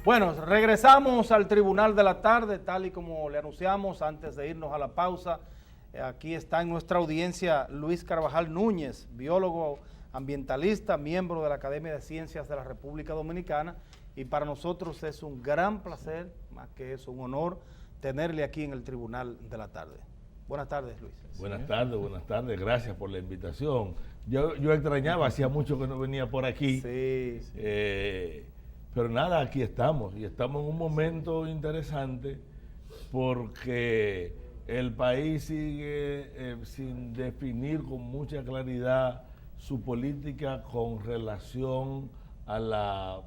Bueno, regresamos al Tribunal de la Tarde, tal y como le anunciamos antes de irnos a la pausa. Aquí está en nuestra audiencia Luis Carvajal Núñez, biólogo ambientalista, miembro de la Academia de Ciencias de la República Dominicana, y para nosotros es un gran placer, más que eso, un honor, tenerle aquí en el Tribunal de la Tarde. Buenas tardes, Luis. Buenas tardes, gracias por la invitación. Yo extrañaba, hacía mucho que no venía por aquí. Sí. Pero nada, aquí estamos, y estamos en un momento interesante porque el país sigue sin definir con mucha claridad su política con relación a la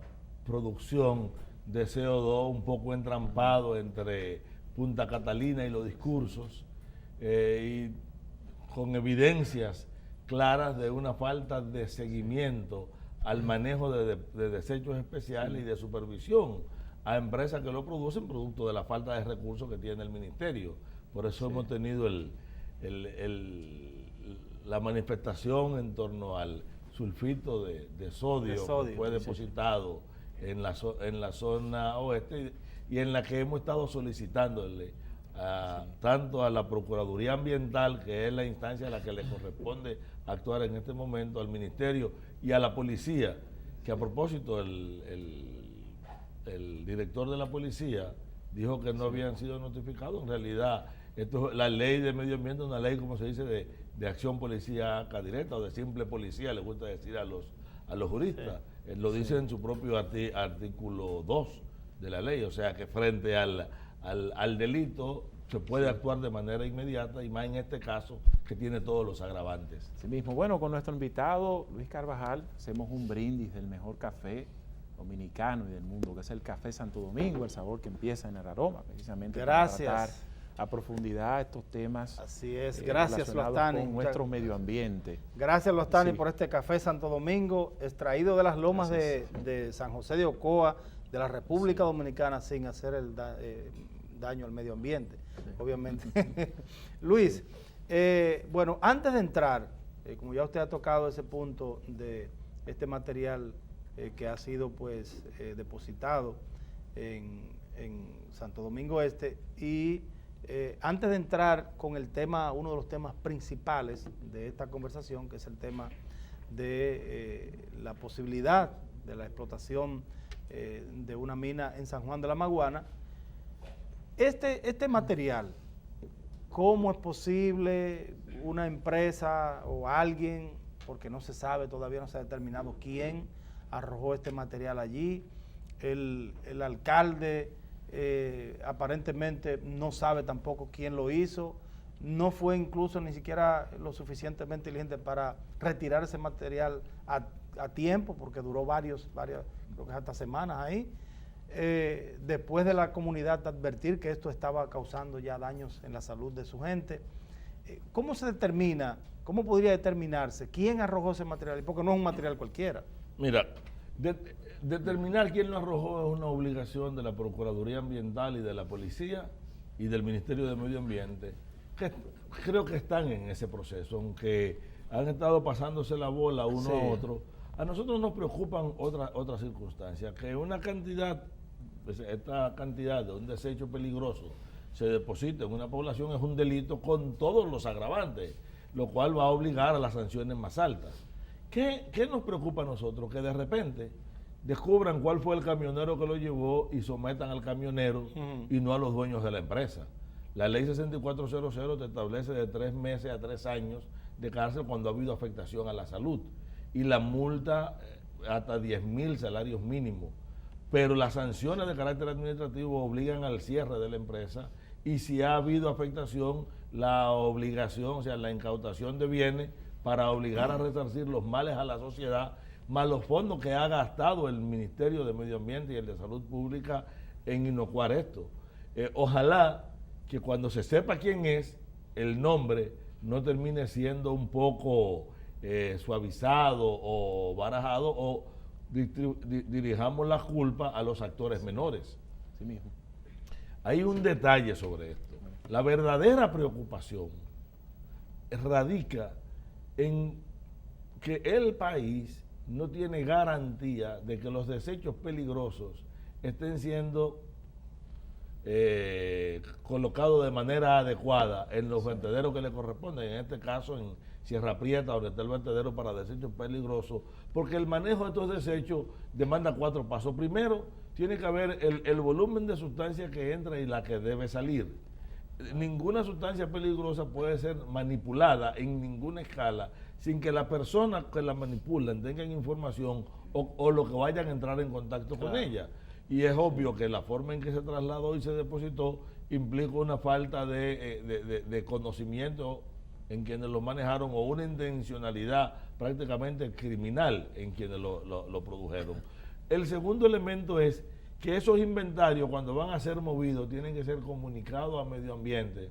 producción de CO2, un poco entrampado entre Punta Catalina y los discursos, y con evidencias claras de una falta de seguimiento al manejo de desechos especiales y de supervisión a empresas que lo producen producto de la falta de recursos que tiene el ministerio. Por eso hemos tenido la manifestación en torno al sulfito de sodio que fue depositado en la zona oeste, y en la que hemos estado solicitándole tanto a la Procuraduría Ambiental, que es la instancia a la que le corresponde actuar en este momento, al Ministerio y a la Policía, que a propósito el director de la Policía dijo que no habían sido notificados. En realidad, la ley de medio ambiente es una ley, como se dice, de acción policíaca directa, o de simple policía, le gusta decir a los juristas. Lo dice en su propio artículo 2 de la ley, o sea que frente al delito se puede actuar de manera inmediata, y más en este caso que tiene todos los agravantes. Sí mismo. Bueno, con nuestro invitado Luis Carvajal hacemos un brindis del mejor café dominicano y del mundo, que es el Café Santo Domingo, el sabor que empieza en el aroma, precisamente. Gracias. Para tratar a profundidad estos temas. Así es, gracias Lostani, con nuestro medio ambiente. Gracias, Lostani, por este Café Santo Domingo, extraído de las lomas de San José de Ocoa, de la República Dominicana, sin hacer el daño al medio ambiente, obviamente. Luis, bueno, antes de entrar, como ya usted ha tocado ese punto de este material que ha sido pues depositado en Santo Domingo Este, y antes de entrar con el tema, uno de los temas principales de esta conversación, que es el tema de la posibilidad de la explotación de una mina en San Juan de la Maguana, este material, ¿cómo es posible una empresa o alguien, porque no se sabe, todavía no se ha determinado quién arrojó este material allí? El alcalde aparentemente no sabe tampoco quién lo hizo, no fue incluso ni siquiera lo suficientemente diligente para retirar ese material a tiempo, porque duró varias, creo que hasta semanas ahí, después de la comunidad advertir que esto estaba causando ya daños en la salud de su gente. ¿Cómo se determina, cómo podría determinarse quién arrojó ese material? Porque no es un material cualquiera. Mira, determinar quién lo arrojó es una obligación de la Procuraduría Ambiental y de la Policía y del Ministerio de Medio Ambiente, que creo que están en ese proceso, aunque han estado pasándose la bola uno a otro. A nosotros nos preocupan otras circunstancias, que esta cantidad de un desecho peligroso se deposita en una población es un delito con todos los agravantes, lo cual va a obligar a las sanciones más altas. ¿Qué nos preocupa a nosotros? Que de repente descubran cuál fue el camionero que lo llevó y sometan al camionero y no a los dueños de la empresa. La ley 6400 te establece de 3 meses a 3 años de cárcel cuando ha habido afectación a la salud, y la multa hasta 10.000 salarios mínimos. Pero las sanciones de carácter administrativo obligan al cierre de la empresa, y si ha habido afectación, la obligación, o sea, la incautación de bienes para obligar a resarcir los males a la sociedad, más los fondos que ha gastado el Ministerio de Medio Ambiente y el de Salud Pública en inocuar esto. Ojalá que cuando se sepa quién es, el nombre no termine siendo un poco suavizado o barajado, o dirijamos la culpa a los actores menores. Sí mismo. Hay un detalle sobre esto. La verdadera preocupación radica en que el país no tiene garantía de que los desechos peligrosos estén siendo colocados de manera adecuada en los vertederos que le corresponden, en este caso en Sierra Prieta, donde está el vertedero para desechos peligrosos, porque el manejo de estos desechos demanda 4 pasos. Primero, tiene que haber el volumen de sustancia que entra y la que debe salir. Ninguna sustancia peligrosa puede ser manipulada en ninguna escala sin que las personas que la manipulan tengan información o lo que vayan a entrar en contacto con ella. Y es obvio que la forma en que se trasladó y se depositó implica una falta de conocimiento en quienes lo manejaron o una intencionalidad prácticamente criminal en quienes lo produjeron. El segundo elemento es que esos inventarios, cuando van a ser movidos, tienen que ser comunicados a Medio Ambiente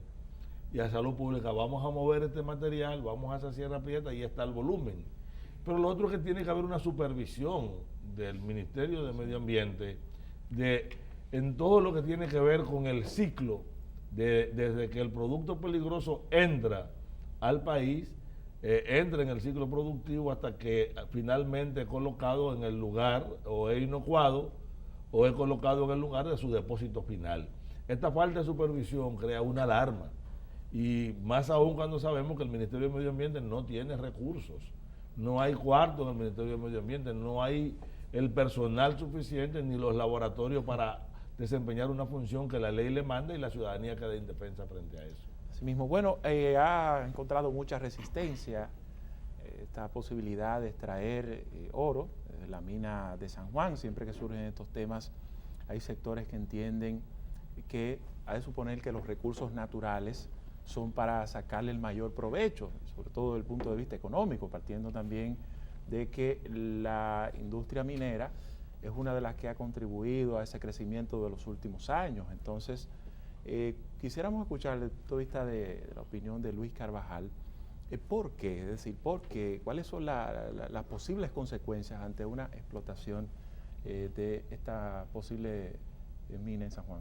y a Salud Pública. Vamos a mover este material, vamos hacia Sierra Prieta y está el volumen. Pero lo otro es que tiene que haber una supervisión del Ministerio de Medio Ambiente en todo lo que tiene que ver con el ciclo, desde que el producto peligroso entra al país, entra en el ciclo productivo hasta que finalmente es colocado en el lugar o es inocuado o es colocado en el lugar de su depósito final. Esta falta de supervisión crea una alarma y más aún cuando sabemos que el Ministerio de Medio Ambiente no tiene recursos, no hay cuarto en el Ministerio de Medio Ambiente, no hay el personal suficiente ni los laboratorios para desempeñar una función que la ley le manda y la ciudadanía queda indefensa frente a eso. Asimismo, bueno, ha encontrado mucha resistencia esta posibilidad de extraer oro de la mina de San Juan. Siempre que surgen estos temas, hay sectores que entienden que ha de suponer que los recursos naturales son para sacarle el mayor provecho, sobre todo desde el punto de vista económico, partiendo también de que la industria minera es una de las que ha contribuido a ese crecimiento de los últimos años. Entonces, quisiéramos escuchar desde el punto de vista de la opinión de Luis Carvajal, ¿por qué? Es decir, ¿cuáles son las posibles consecuencias ante una explotación de esta posible mina en San Juan?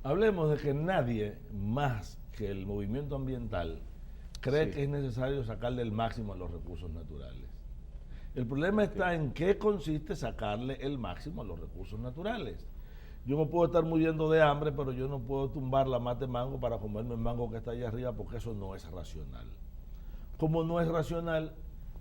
Hablemos de que nadie más que el movimiento ambiental cree que es necesario sacarle el máximo a los recursos naturales. El problema está en qué consiste sacarle el máximo a los recursos naturales. Yo me puedo estar muriendo de hambre, pero yo no puedo tumbar la mata de mango para comerme el mango que está allá arriba, porque eso no es racional. Como no es racional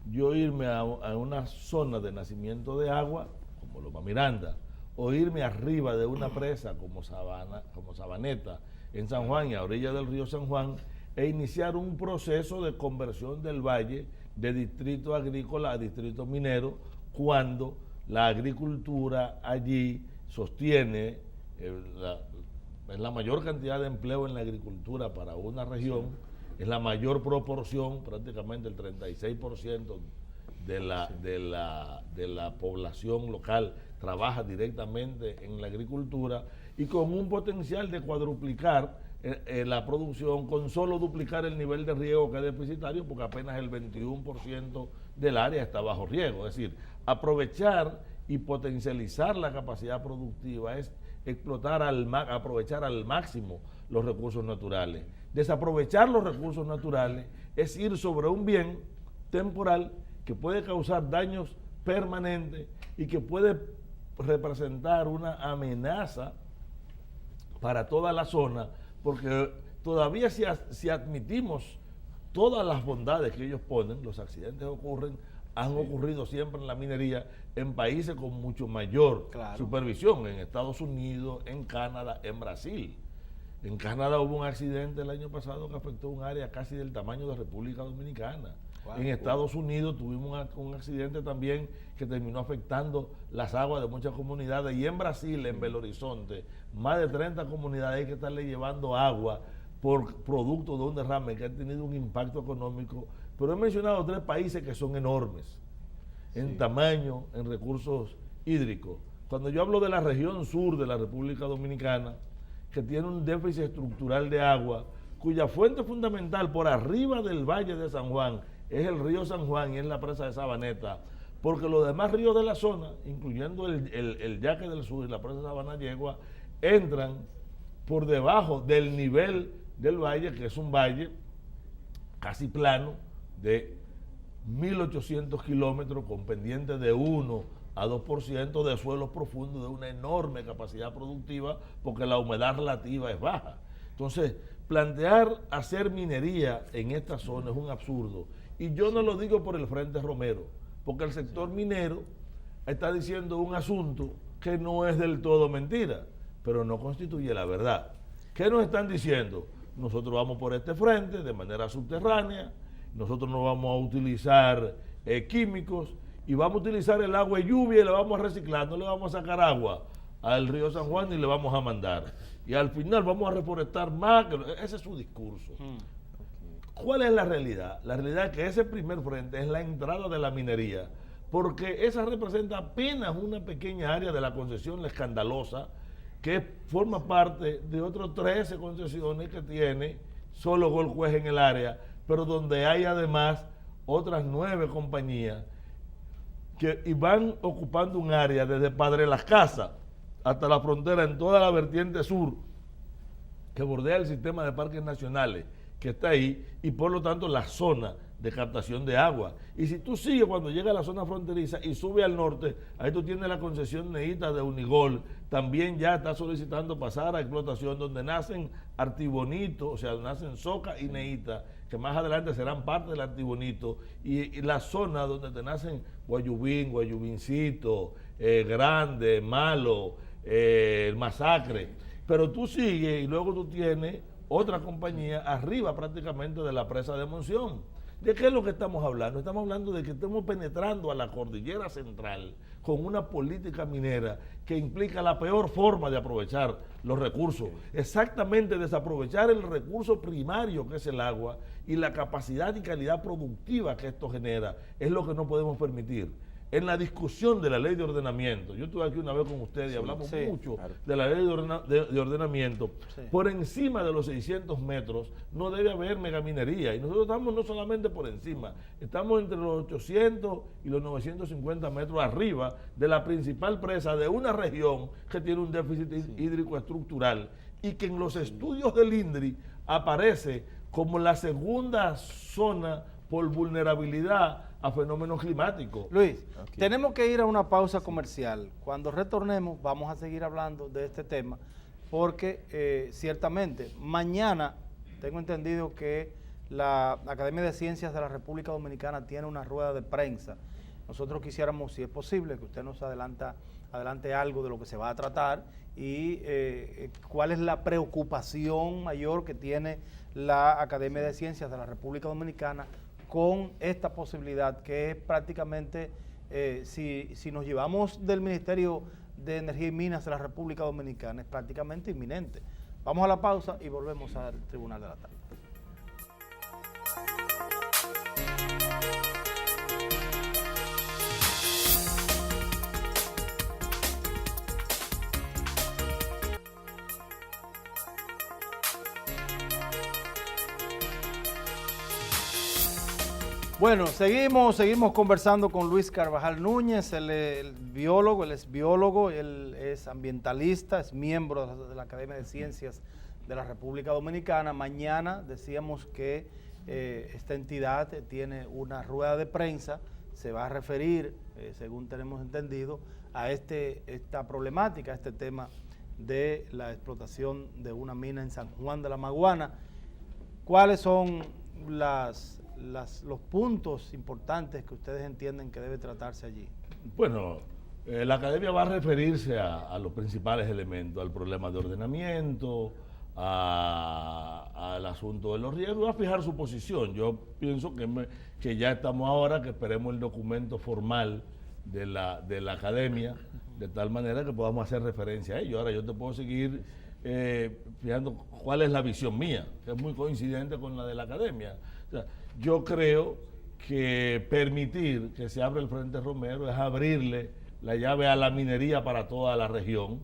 yo irme a una zona de nacimiento de agua, como Loma Miranda, o irme arriba de una presa como Sabaneta en San Juan y a orilla del río San Juan, e iniciar un proceso de conversión del valle de distrito agrícola a distrito minero, cuando la agricultura allí sostiene es la mayor cantidad de empleo en la agricultura para una región, es la mayor proporción, prácticamente el 36% de la población local trabaja directamente en la agricultura, y con un potencial de cuadruplicar la producción, con solo duplicar el nivel de riego que es deficitario, porque apenas el 21% del área está bajo riego. Es decir, aprovechar y potencializar la capacidad productiva es aprovechar al máximo los recursos naturales. Desaprovechar los recursos naturales es ir sobre un bien temporal que puede causar daños permanentes y que puede representar una amenaza para toda la zona, porque todavía si admitimos todas las bondades que ellos ponen, los accidentes han ocurrido siempre en la minería en países con mucho mayor supervisión, en Estados Unidos, en Canadá, en Brasil. En Canadá hubo un accidente el año pasado que afectó un área casi del tamaño de República Dominicana. En Estados Unidos tuvimos un accidente también que terminó afectando las aguas de muchas comunidades, y en Brasil, en Belo Horizonte, más de 30 comunidades hay que estarle llevando agua por producto de un derrame que ha tenido un impacto económico. Pero he mencionado 3 países que son enormes en tamaño, en recursos hídricos. Cuando yo hablo de la región sur de la República Dominicana, que tiene un déficit estructural de agua, cuya fuente fundamental por arriba del Valle de San Juan es el río San Juan y es la presa de Sabaneta, porque los demás ríos de la zona, incluyendo el Yaque del Sur y la presa de Sabana Yegua, entran por debajo del nivel del valle, que es un valle casi plano de 1.800 kilómetros con pendiente de 1 a 2% de suelos profundos de una enorme capacidad productiva porque la humedad relativa es baja. Entonces, plantear hacer minería en esta zona es un absurdo. Y yo no lo digo por el Frente Romero, porque el sector minero está diciendo un asunto que no es del todo mentira, pero no constituye la verdad. ¿Qué nos están diciendo? Nosotros vamos por este frente de manera subterránea, nosotros no vamos a utilizar químicos y vamos a utilizar el agua de lluvia y la vamos a reciclar, no le vamos a sacar agua al río San Juan ni le vamos a mandar. Y al final vamos a reforestar más, ese es su discurso. ¿Cuál es la realidad? La realidad es que ese primer frente es la entrada de la minería, porque esa representa apenas una pequeña área de la concesión La Escandalosa, que forma parte de otras 13 concesiones que tiene solo Golcuez en el área, pero donde hay además otras 9 compañías que van ocupando un área desde Padre Las Casas hasta la frontera en toda la vertiente sur que bordea el sistema de parques nacionales que está ahí y por lo tanto la zona de captación de agua. Y si tú sigues cuando llega a la zona fronteriza y sube al norte, ahí tú tienes la concesión Neita de Unigol, también ya está solicitando pasar a explotación donde nacen Artibonito, o sea, nacen Soca y Neita, que más adelante serán parte del Artibonito, y la zona donde te nacen Guayubín, Guayubincito, Grande, Malo, el Masacre. Pero tú sigues y luego tú tienes otra compañía arriba prácticamente de la presa de Monción. ¿De qué es lo que estamos hablando? Estamos hablando de que estamos penetrando a la cordillera central con una política minera que implica la peor forma de aprovechar los recursos. Exactamente desaprovechar el recurso primario que es el agua y la capacidad y calidad productiva que esto genera es lo que no podemos permitir. En la discusión de la ley de ordenamiento, yo estuve aquí una vez con ustedes y hablamos mucho de la ley de ordenamiento, por encima de los 600 metros no debe haber megaminería, y nosotros estamos no solamente por encima, estamos entre los 800 y los 950 metros arriba de la principal presa de una región que tiene un déficit hídrico estructural y que en los estudios del INDRI aparece como la segunda zona por vulnerabilidad a fenómenos climáticos. Luis, tenemos que ir a una pausa comercial. Cuando retornemos vamos a seguir hablando de este tema porque ciertamente mañana tengo entendido que la Academia de Ciencias de la República Dominicana tiene una rueda de prensa. Nosotros quisiéramos, si es posible, que usted nos adelante algo de lo que se va a tratar y cuál es la preocupación mayor que tiene la Academia de Ciencias de la República Dominicana con esta posibilidad que es prácticamente, si nos llevamos del Ministerio de Energía y Minas de la República Dominicana, es prácticamente inminente. Vamos a la pausa y volvemos al Tribunal de la Tarde. Bueno, seguimos conversando con Luis Carvajal Núñez, él es biólogo, él es ambientalista, es miembro de la Academia de Ciencias de la República Dominicana. Mañana decíamos que esta entidad tiene una rueda de prensa, se va a referir, según tenemos entendido, a esta problemática, a este tema de la explotación de una mina en San Juan de la Maguana. ¿Cuáles son los puntos importantes que ustedes entienden que debe tratarse allí? Bueno, la academia va a referirse a los principales elementos, al problema de ordenamiento, al asunto de los riesgos, va a fijar su posición. Yo pienso que ya estamos ahora, que esperemos el documento formal de la academia, de tal manera que podamos hacer referencia a ello. Ahora yo te puedo seguir fijando cuál es la visión mía, que es muy coincidente con la de la academia. O sea, yo creo que permitir que se abra el Frente Romero es abrirle la llave a la minería para toda la región,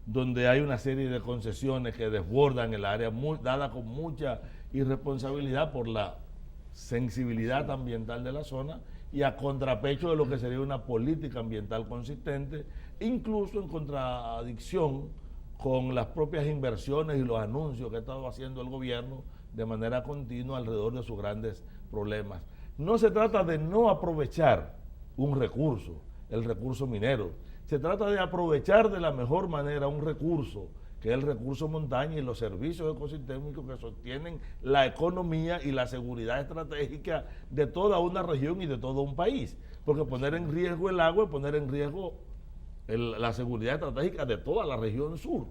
donde hay una serie de concesiones que desbordan el área, dada con mucha irresponsabilidad por la sensibilidad ambiental de la zona y a contrapecho de lo que sería una política ambiental consistente, incluso en contradicción con las propias inversiones y los anuncios que ha estado haciendo el gobierno de manera continua alrededor de sus grandes problemas. no se trata de no aprovechar un recurso, el recurso minero. Se trata de aprovechar de la mejor manera un recurso, que es el recurso montaña y los servicios ecosistémicos que sostienen la economía y la seguridad estratégica de toda una región y de todo un país. Porque poner en riesgo el agua es poner en riesgo la seguridad estratégica de toda la región sur.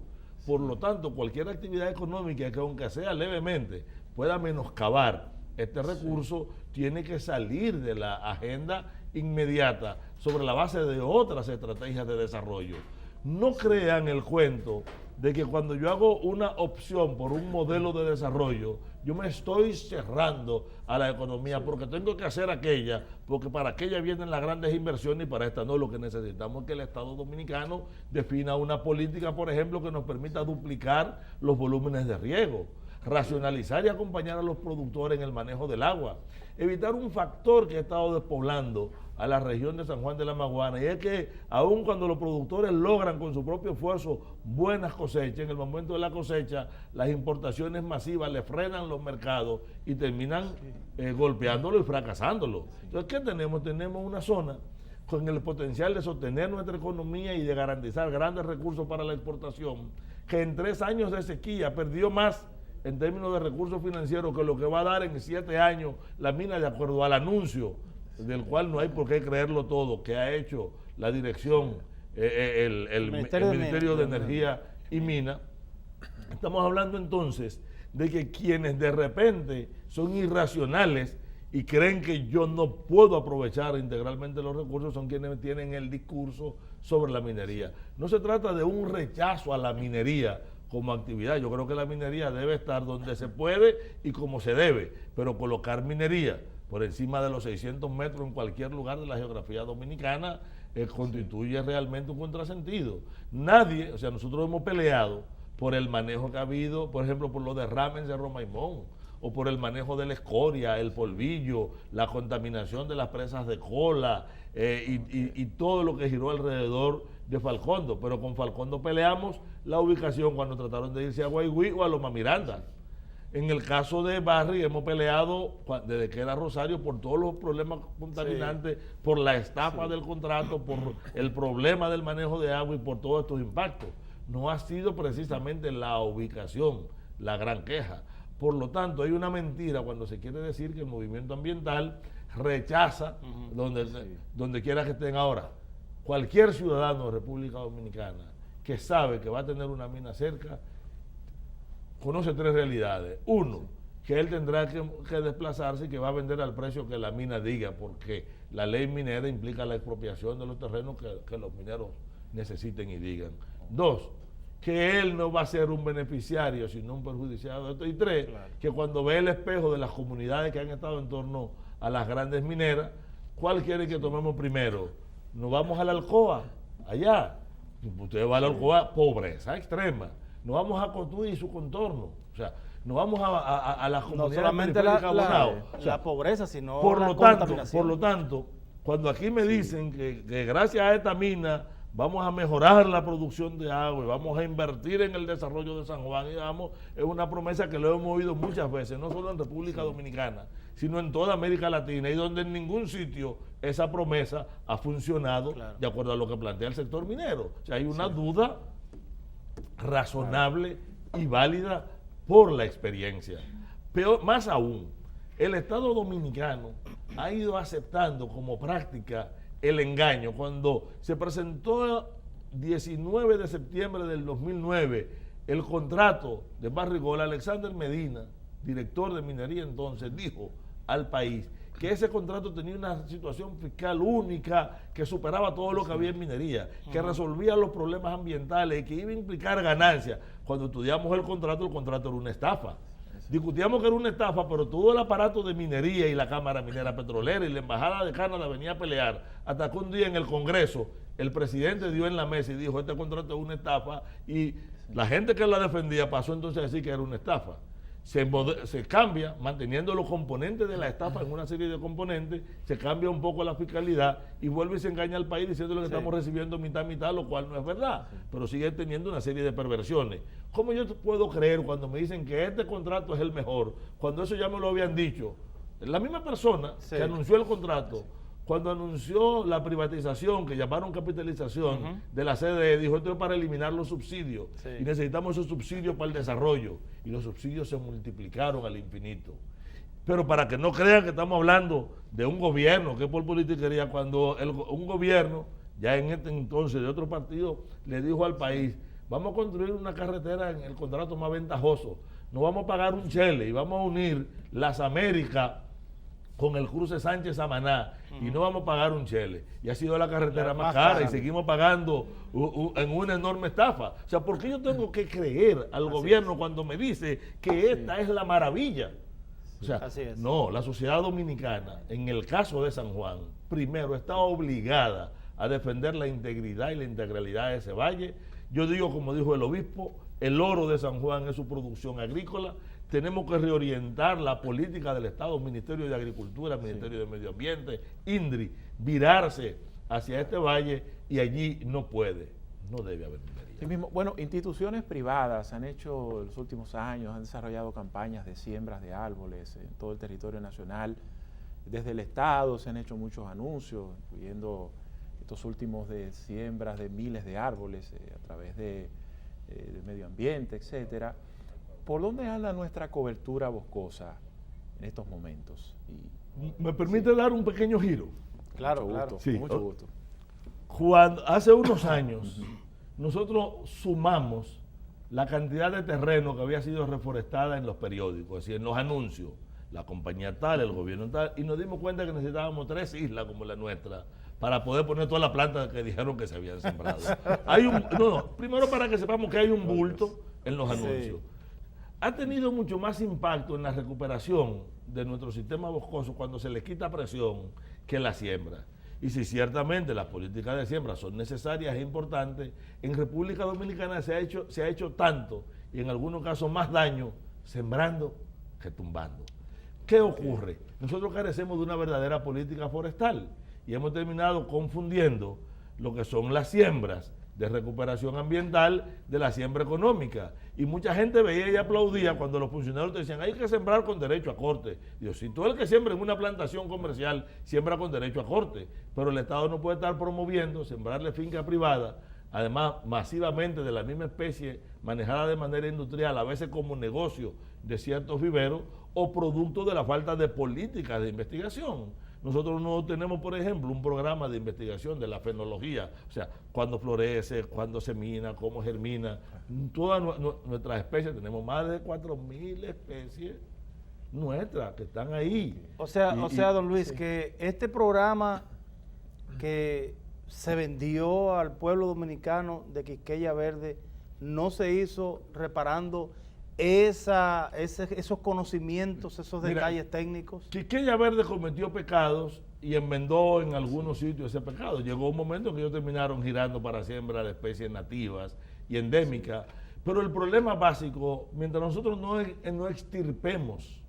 Por lo tanto, cualquier actividad económica que aunque sea levemente pueda menoscabar este recurso, tiene que salir de la agenda inmediata sobre la base de otras estrategias de desarrollo. No crean el cuento de que cuando yo hago una opción por un modelo de desarrollo, yo me estoy cerrando a la economía porque tengo que hacer aquella, porque para aquella vienen las grandes inversiones y para esta no. Lo que necesitamos es que el Estado Dominicano defina una política, por ejemplo, que nos permita duplicar los volúmenes de riego, racionalizar y acompañar a los productores en el manejo del agua, evitar un factor que ha estado despoblando a la región de San Juan de la Maguana, y es que aun cuando los productores logran con su propio esfuerzo buenas cosechas, en el momento de la cosecha las importaciones masivas le frenan los mercados y terminan golpeándolo y fracasándolo. Entonces, ¿qué tenemos? Tenemos una zona con el potencial de sostener nuestra economía y de garantizar grandes recursos para la exportación, que en 3 años de sequía perdió más en términos de recursos financieros que lo que va a dar en 7 años la mina, de acuerdo al anuncio, del cual no hay por qué creerlo todo, que ha hecho la dirección, el Ministerio de Energía y Mina. Estamos hablando entonces de que quienes de repente son irracionales y creen que yo no puedo aprovechar integralmente los recursos son quienes tienen el discurso sobre la minería. No se trata de un rechazo a la minería como actividad. Yo creo que la minería debe estar donde se puede y como se debe, pero colocar minería por encima de los 600 metros en cualquier lugar de la geografía dominicana constituye realmente un contrasentido. Nadie, o sea, nosotros hemos peleado por el manejo que ha habido, por ejemplo, por los derrames de Cerro Maimón, o por el manejo de la escoria, el polvillo, la contaminación de las presas de Cola y todo lo que giró alrededor de Falcondo. Pero con Falcondo peleamos la ubicación cuando trataron de irse a Guaigüí o a Loma Miranda. En el caso de Barry hemos peleado desde que era Rosario por todos los problemas contaminantes, por la estafa del contrato, por el problema del manejo de agua y por todos estos impactos. No ha sido precisamente la ubicación la gran queja. Por lo tanto, hay una mentira cuando se quiere decir que el movimiento ambiental rechaza donde quiera que estén ahora. Cualquier ciudadano de República Dominicana que sabe que va a tener una mina cerca, conoce 3 realidades. Uno, que él tendrá que desplazarse y que va a vender al precio que la mina diga, porque la ley minera implica la expropiación de los terrenos que los mineros necesiten y digan. 2, que él no va a ser un beneficiario, sino un perjudiciado de esto. Y 3, que cuando ve el espejo de las comunidades que han estado en torno a las grandes mineras, ¿cuál quiere que tomemos primero? Nos vamos a la Alcoa, allá. Usted va a la Alcoa, pobreza extrema. Nos vamos a Cotuí y su contorno. O sea, nos vamos a las comunidades. No solamente la pobreza, sino la contaminación. Por lo tanto, cuando aquí me dicen que gracias a esta mina vamos a mejorar la producción de agua y vamos a invertir en el desarrollo de San Juan, digamos, es una promesa que lo hemos oído muchas veces, no solo en República Dominicana, sino en toda América Latina, y donde en ningún sitio esa promesa ha funcionado de acuerdo a lo que plantea el sector minero. O sea, hay una duda razonable y válida por la experiencia. Peor, más aún, el Estado Dominicano ha ido aceptando como práctica el engaño. Cuando se presentó 19 de septiembre del 2009 el contrato de Barrigol, Alexander Medina, director de minería entonces, dijo al país que ese contrato tenía una situación fiscal única, que superaba todo lo que había en minería, que resolvía los problemas ambientales y que iba a implicar ganancias. Cuando estudiamos el contrato era una estafa. Discutíamos que era una estafa, pero todo el aparato de minería y la Cámara Minera Petrolera y la Embajada de Canadá venía a pelear, hasta que un día en el Congreso el presidente dio en la mesa y dijo: este contrato es una estafa, y la gente que la defendía pasó entonces a decir que era una estafa. Se cambia, manteniendo los componentes de la estafa en una serie de componentes, se cambia un poco la fiscalidad y vuelve y se engaña al país diciéndole que estamos recibiendo mitad, lo cual no es verdad, pero sigue teniendo una serie de perversiones. ¿Cómo yo puedo creer cuando me dicen que este contrato es el mejor, cuando eso ya me lo habían dicho La misma persona que anunció el contrato, cuando anunció la privatización, que llamaron capitalización de la CDE, dijo esto es para eliminar los subsidios y necesitamos esos subsidios para el desarrollo. Y los subsidios se multiplicaron al infinito. Pero para que no crean que estamos hablando de un gobierno que es por politiquería, cuando un gobierno, ya en este entonces de otro partido, le dijo al país, vamos a construir una carretera en el contrato más ventajoso, no vamos a pagar un chele y vamos a unir las Américas con el cruce Sánchez-Samaná y no vamos a pagar un chele. Y ha sido la carretera más cara y seguimos pagando en una enorme estafa. O sea, ¿por qué yo tengo que creer al gobierno cuando me dice que esta es la maravilla? O sea, no, la sociedad dominicana, en el caso de San Juan, primero está obligada a defender la integridad y la integralidad de ese valle. Yo digo, como dijo el obispo, el oro de San Juan es su producción agrícola. Tenemos que reorientar la política del Estado, Ministerio de Agricultura, Ministerio de Medio Ambiente, INDRI, virarse hacia este valle y allí no debe haber minería. Sí mismo, bueno, instituciones privadas han hecho en los últimos años, han desarrollado campañas de siembras de árboles en todo el territorio nacional. Desde el Estado se han hecho muchos anuncios, incluyendo estos últimos de siembras de miles de árboles a través del medio ambiente, etcétera. ¿Por dónde anda nuestra cobertura boscosa en estos momentos? ¿Me permite dar un pequeño giro? Claro, claro. Sí. Con mucho gusto. Hace unos años, nosotros sumamos la cantidad de terreno que había sido reforestada en los periódicos, es decir, en los anuncios, la compañía tal, el gobierno tal, y nos dimos cuenta que necesitábamos 3 islas como la nuestra para poder poner todas las plantas que dijeron que se habían sembrado. Primero para que sepamos que hay un bulto en los anuncios. Ha tenido mucho más impacto en la recuperación de nuestro sistema boscoso cuando se le quita presión que la siembra. Y si ciertamente las políticas de siembra son necesarias e importantes, en República Dominicana se ha hecho tanto y en algunos casos más daño sembrando que tumbando. ¿Qué ocurre? Nosotros carecemos de una verdadera política forestal y hemos terminado confundiendo lo que son las siembras de recuperación ambiental de la siembra económica. Y mucha gente veía y aplaudía cuando los funcionarios te decían, hay que sembrar con derecho a corte. Digo, si tú el que siembra en una plantación comercial, siembra con derecho a corte, pero el Estado no puede estar promoviendo sembrarle finca privada, además masivamente de la misma especie, manejada de manera industrial, a veces como negocio de ciertos viveros, o producto de la falta de políticas de investigación. Nosotros no tenemos, por ejemplo, un programa de investigación de la fenología, o sea, cuándo florece, cuándo se mina, cómo germina. Todas nuestras especies, tenemos más de 4.000 especies nuestras que están ahí. O sea, don Luis, que este programa que se vendió al pueblo dominicano de Quisqueya Verde no se hizo reparando esos conocimientos, esos detalles técnicos. Quisqueya Verde cometió pecados y enmendó en algunos sitios ese pecado. Llegó un momento en que ellos terminaron girando para siembra de especies nativas y endémicas, pero el problema básico, mientras nosotros no extirpemos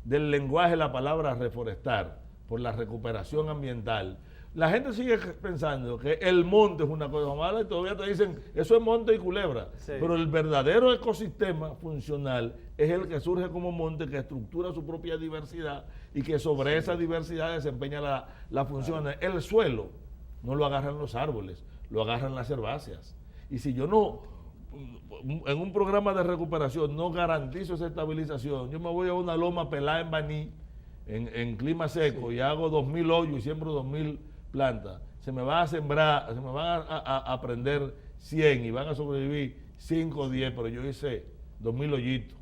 del lenguaje la palabra reforestar por la recuperación ambiental, la gente sigue pensando que el monte es una cosa mala y todavía te dicen, eso es monte y culebra. Sí. Pero el verdadero ecosistema funcional es el que surge como monte, que estructura su propia diversidad y que sobre esa diversidad desempeña la función. El suelo no lo agarran los árboles, lo agarran las herbáceas. Y si yo no, en un programa de recuperación, no garantizo esa estabilización, yo me voy a una loma pelada en Baní, en clima seco, y hago 2.000 hoyos y siembro 2.000 plantas, se me van a prender 100 y van a sobrevivir 5 o 10, pero yo hice 2.000 hoyitos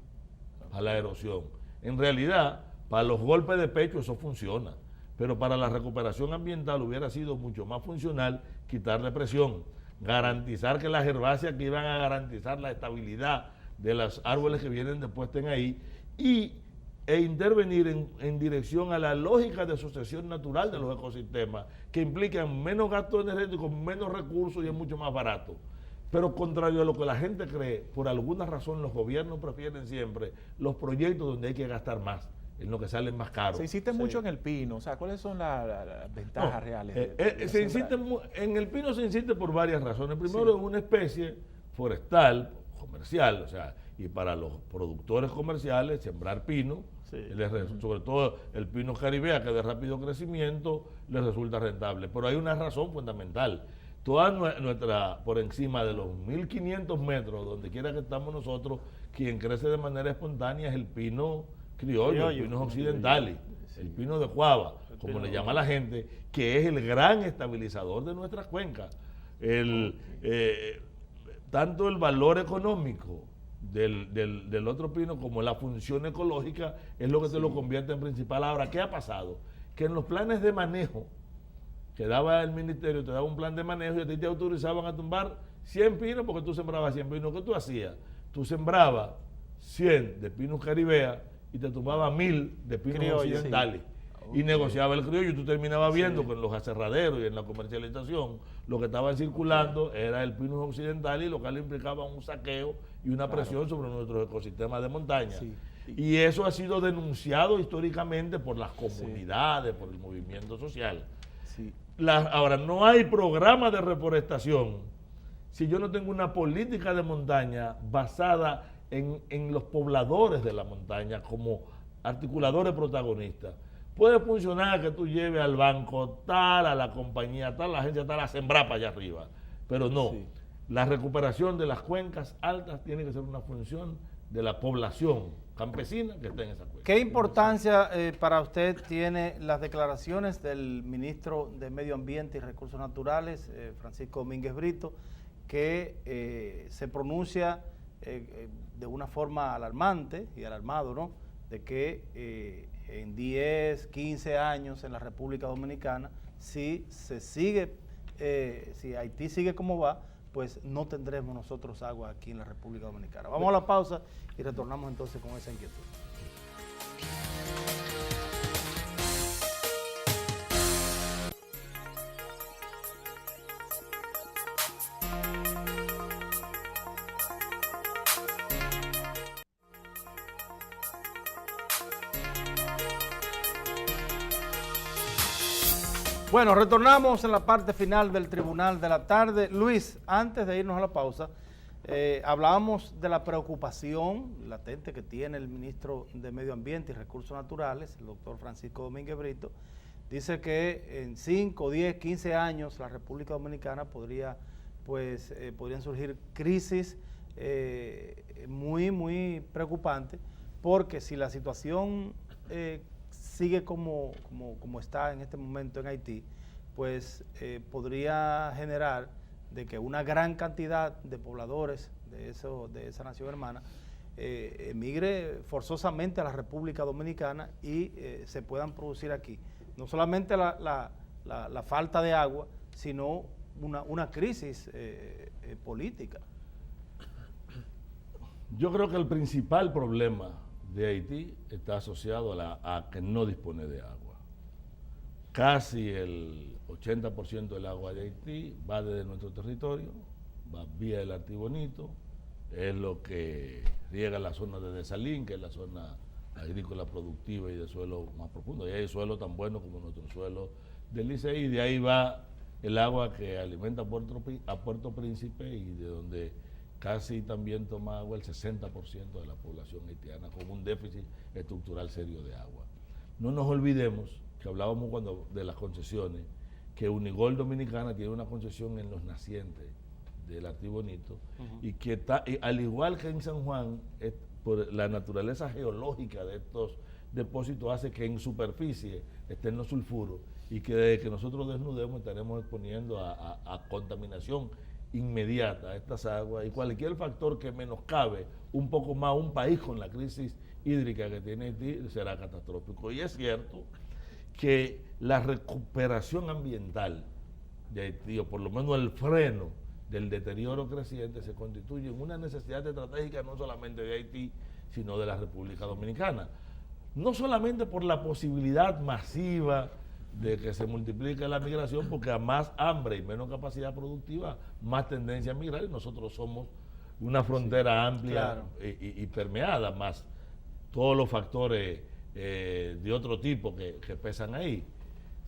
a la erosión. En realidad, para los golpes de pecho eso funciona, pero para la recuperación ambiental hubiera sido mucho más funcional quitarle presión, garantizar que las herbáceas que iban a garantizar la estabilidad de los árboles que vienen después estén ahí e intervenir en dirección a la lógica de sucesión natural de los ecosistemas, que implican menos gasto energético, menos recursos y es mucho más barato. Pero contrario a lo que la gente cree, por alguna razón los gobiernos prefieren siempre los proyectos donde hay que gastar más, en lo que sale más caro. Se insiste mucho en el pino, o sea, ¿cuáles son las ventajas reales? En el pino se insiste por varias razones. Primero, es una especie forestal, comercial, o sea, y para los productores comerciales sembrar pino, Sí. sobre todo el pino caribea, que de rápido crecimiento, les resulta rentable. Pero hay una razón fundamental. Toda nuestra, por encima de los 1.500 metros, donde quiera que estamos nosotros, quien crece de manera espontánea es el pino criollo, el pino occidental, el pino de Cuava, como le llama la gente, que es el gran estabilizador de nuestras cuencas. Tanto el valor económico del otro pino como la función ecológica es lo que te lo convierte en principal. Ahora, ¿qué ha pasado? Que en los planes de manejo que daba el ministerio, te daba un plan de manejo y a ti te autorizaban a tumbar 100 pinos porque tú sembrabas 100 pinos. ¿Qué tú hacías? Tú sembrabas 100 de pinos caribea y te tumbabas 1000 de pinos Criollo, occidentales. Sí. Y negociaba el criollo y tú terminabas viendo que en los aserraderos y en la comercialización lo que estaban circulando era el pino occidental, y lo cual implicaba un saqueo y una presión sobre nuestros ecosistemas de montaña. Sí. Y eso ha sido denunciado históricamente por las comunidades, por el movimiento social. Sí. Ahora, no hay programa de reforestación si yo no tengo una política de montaña basada en los pobladores de la montaña como articuladores protagonistas. Puede funcionar que tú lleves al banco tal, a la compañía tal, a la agencia tal, a sembrar para allá arriba, pero no. Sí. La recuperación de las cuencas altas tiene que ser una función de la población campesina que está en esa cuenca. ¿Qué importancia para usted tiene las declaraciones del ministro de Medio Ambiente y Recursos Naturales, Francisco Domínguez Brito, que se pronuncia de una forma alarmante y alarmado, ¿no?, de que en 10, 15 años en la República Dominicana, si Haití sigue como va, pues no tendremos nosotros agua aquí en la República Dominicana? Vamos a la pausa y retornamos entonces con esa inquietud. Bueno, retornamos en la parte final del Tribunal de la Tarde. Luis, antes de irnos a la pausa, hablábamos de la preocupación latente que tiene el ministro de Medio Ambiente y Recursos Naturales, el doctor Francisco Domínguez Brito. Dice que en 5, 10, 15 años la República Dominicana podrían surgir crisis muy preocupantes, porque si la situación sigue como está en este momento en Haití, pues podría generar de que una gran cantidad de pobladores de esa nación hermana emigre forzosamente a la República Dominicana y se puedan producir aquí no solamente la falta de agua, sino una crisis política. Yo creo que el principal problema de Haití está asociado a que no dispone de agua. Casi el 80% del agua de Haití va desde nuestro territorio, va vía el Artibonito, es lo que riega la zona de Desalín, que es la zona agrícola productiva y de suelo más profundo. Y hay suelo tan bueno como nuestro suelo del Licey, y de ahí va el agua que alimenta a Puerto Príncipe, y de donde casi también toma agua el 60% de la población haitiana, con un déficit estructural serio de agua. No nos olvidemos que hablábamos de las concesiones, que Unigol Dominicana tiene una concesión en los nacientes del Artibonito, y que al igual que en San Juan, por la naturaleza geológica de estos depósitos hace que en superficie estén los sulfuros, y que desde que nosotros desnudemos estaremos exponiendo a contaminación inmediata a estas aguas, y cualquier factor que menoscabe un poco más un país con la crisis hídrica que tiene Haití será catastrófico. Y es cierto que la recuperación ambiental de Haití, o por lo menos el freno del deterioro creciente, se constituye en una necesidad estratégica no solamente de Haití, sino de la República Dominicana. No solamente por la posibilidad masiva de que se multiplique la migración, porque a más hambre y menos capacidad productiva, más tendencia a migrar, y nosotros somos una frontera amplia, claro, y permeada, más todos los factores de otro tipo que pesan ahí,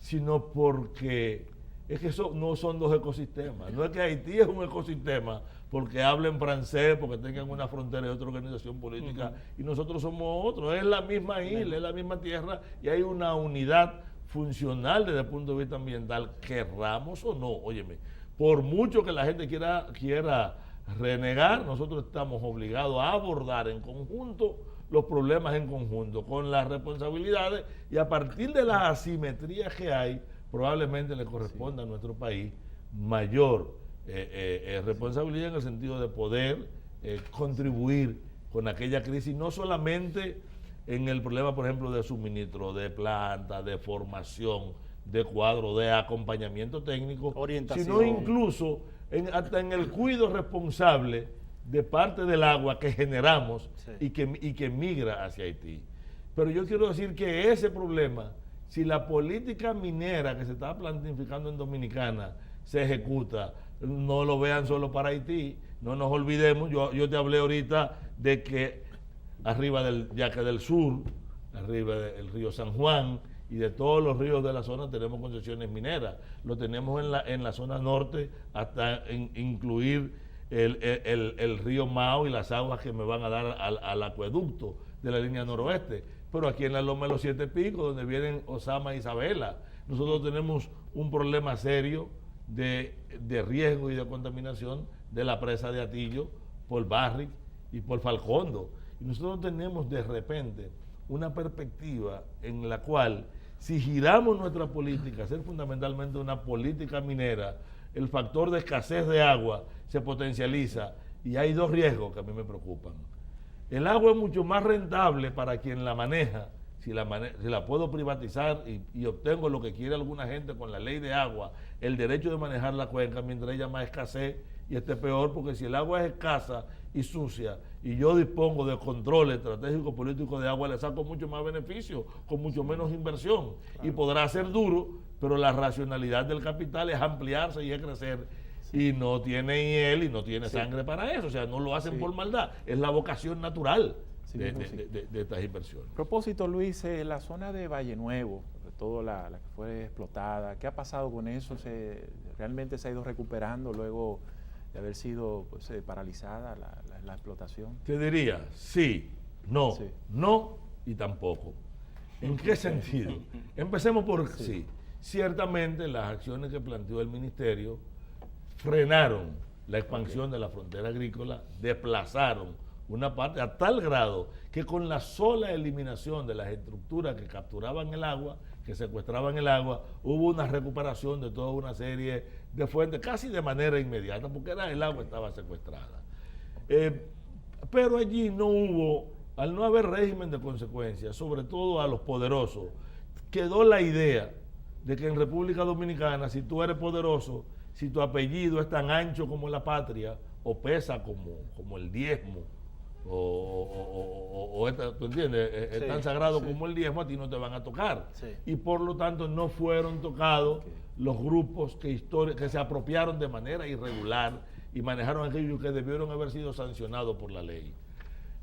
sino porque es que eso no son dos ecosistemas. No es que Haití es un ecosistema porque hablen francés, porque tengan una frontera y otra organización política, y nosotros somos otros. Es la misma isla, es la misma tierra, y hay una unidad funcional desde el punto de vista ambiental, querramos o no. Óyeme, por mucho que la gente quiera renegar, nosotros estamos obligados a abordar en conjunto los problemas en conjunto, con las responsabilidades, y a partir de las asimetrías que hay, probablemente le corresponda a nuestro país mayor responsabilidad en el sentido de poder contribuir con aquella crisis, no solamente en el problema, por ejemplo, de suministro, de planta, de formación, de cuadro, de acompañamiento técnico, sino incluso hasta en el cuidado responsable de parte del agua que generamos y que migra hacia Haití. Pero yo quiero decir que ese problema, si la política minera que se está planificando en Dominicana se ejecuta, no lo vean solo para Haití. No nos olvidemos, yo te hablé ahorita de que arriba del Yaque del Sur, arriba del río San Juan y de todos los ríos de la zona tenemos concesiones mineras. Lo tenemos en la zona norte hasta incluir el río Mao y las aguas que me van a dar al acueducto de la línea noroeste. Pero aquí en la Loma de los Siete Picos, donde vienen Osama e Isabela, nosotros tenemos un problema serio de riesgo y de contaminación de la presa de Atillo por Barrick y por Falcondo. Y nosotros tenemos de repente una perspectiva en la cual, si giramos nuestra política, ser fundamentalmente una política minera, el factor de escasez de agua se potencializa, y hay dos riesgos que a mí me preocupan. El agua es mucho más rentable para quien la maneja, si la puedo privatizar y obtengo lo que quiere alguna gente con la ley de agua, el derecho de manejar la cuenca, mientras haya más escasez y esté peor, porque si el agua es escasa y sucia y yo dispongo de control estratégico político de agua, le saco mucho más beneficio con mucho menos inversión. Claro. Y podrá ser duro, pero la racionalidad del capital es ampliarse y es crecer. Y no tiene hiel y no tiene sangre para eso, o sea, no lo hacen por maldad, es la vocación natural de estas inversiones. A propósito, Luis, la zona de Valle Nuevo, sobre todo la que fue explotada, ¿qué ha pasado con eso? ¿Realmente se ha ido recuperando luego de haber sido paralizada la explotación? Te diría, sí, no y tampoco. ¿En qué sentido? Empecemos por sí. Ciertamente las acciones que planteó el ministerio frenaron la expansión de la frontera agrícola, desplazaron una parte a tal grado que con la sola eliminación de las estructuras que capturaban el agua, que secuestraban el agua, hubo una recuperación de toda una serie de fuentes casi de manera inmediata, porque el agua estaba secuestrada. Pero allí no hubo, al no haber régimen de consecuencias, sobre todo a los poderosos, quedó la idea de que en República Dominicana, si tú eres poderoso, si tu apellido es tan ancho como la patria, o pesa como el diezmo, ¿tú entiendes? Es tan sagrado como el diezmo, a ti no te van a tocar. Sí. Y por lo tanto no fueron tocados los grupos que se apropiaron de manera irregular y manejaron aquello que debieron haber sido sancionados por la ley.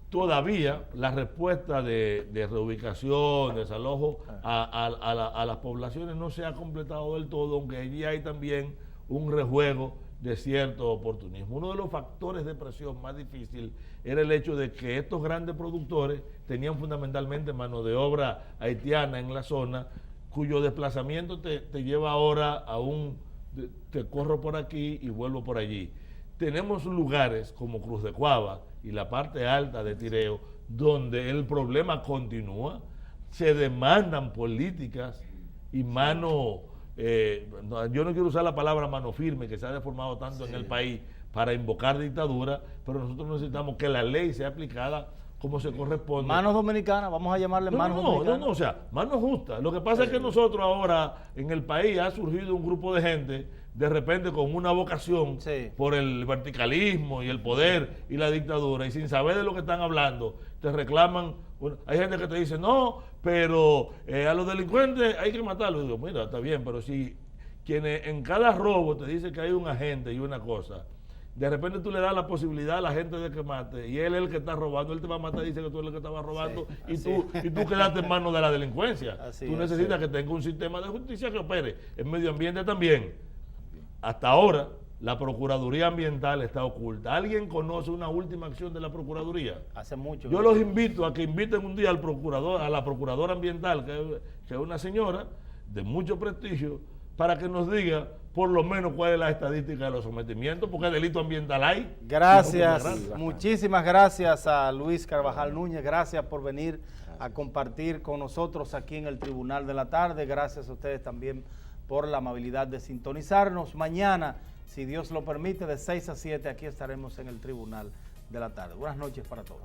Todavía la respuesta de reubicación, desalojo a las poblaciones no se ha completado del todo, aunque allí hay también un rejuego de cierto oportunismo. Uno de los factores de presión más difícil era el hecho de que estos grandes productores tenían fundamentalmente mano de obra haitiana en la zona, cuyo desplazamiento te lleva ahora te corro por aquí y vuelvo por allí. Tenemos lugares como Cruz de Cuava y la parte alta de Tireo, donde el problema continúa, se demandan políticas y yo no quiero usar la palabra mano firme, que se ha deformado tanto en el país para invocar dictadura, pero nosotros necesitamos que la ley sea aplicada como se corresponde. Manos dominicanas, vamos a llamarle manos dominicanas. No, o sea, manos justas. Lo que pasa es que nosotros ahora, en el país, ha surgido un grupo de gente, de repente con una vocación por el verticalismo y el poder y la dictadura, y sin saber de lo que están hablando, te reclaman. Hay gente que te dice, no, pero a los delincuentes hay que matarlos. Y digo, mira, está bien, pero si quienes en cada robo te dice que hay un agente y una cosa, de repente tú le das la posibilidad a la gente de que mate, y él es el que está robando, él te va a matar y dice que tú eres el que estaba robando, y tú quedaste en manos de la delincuencia. Tú necesitas que tenga un sistema de justicia que opere. El medio ambiente también. hasta ahora, la Procuraduría Ambiental está oculta. ¿Alguien conoce una última acción de la Procuraduría? Hace mucho. Yo los invito a que inviten un día al procurador, a la Procuradora Ambiental, que es una señora de mucho prestigio, para que nos diga por lo menos cuál es la estadística de los sometimientos, porque delito ambiental hay. Gracias, muchísimas gracias a Luis Carvajal Núñez, gracias por venir a compartir con nosotros aquí en el Tribunal de la Tarde, gracias a ustedes también por la amabilidad de sintonizarnos. Mañana, si Dios lo permite, de 6 a 7 aquí estaremos en el Tribunal de la Tarde. Buenas noches para todos.